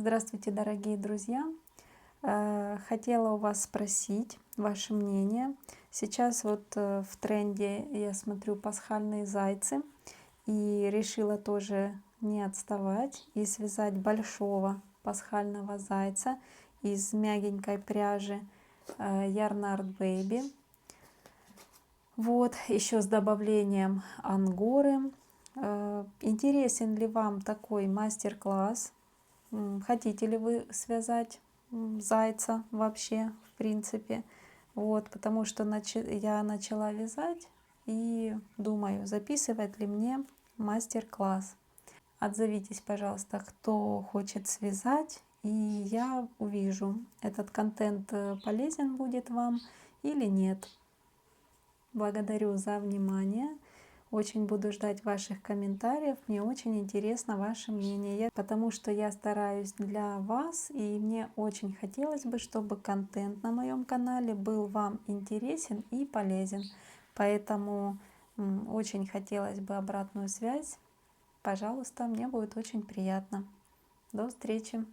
Здравствуйте, дорогие друзья! Хотела у вас спросить ваше мнение. Сейчас вот в тренде, я смотрю, пасхальные зайцы. И решила тоже не отставать и связать большого пасхального зайца из мягенькой пряжи Yarnart Baby. Вот, еще с добавлением ангоры. Интересен ли вам такой мастер-класс? Хотите ли вы связать зайца вообще, в принципе? Вот, потому что я начала вязать и думаю, записывать ли мне мастер-класс. Отзовитесь, пожалуйста, кто хочет связать, и я увижу, этот контент полезен будет вам или нет. Благодарю за внимание. Очень буду ждать ваших комментариев. Мне очень интересно ваше мнение, потому что я стараюсь для вас, и мне очень хотелось бы, чтобы контент на моем канале был вам интересен и полезен. Поэтому очень хотелось бы обратную связь. Пожалуйста, мне будет очень приятно. До встречи!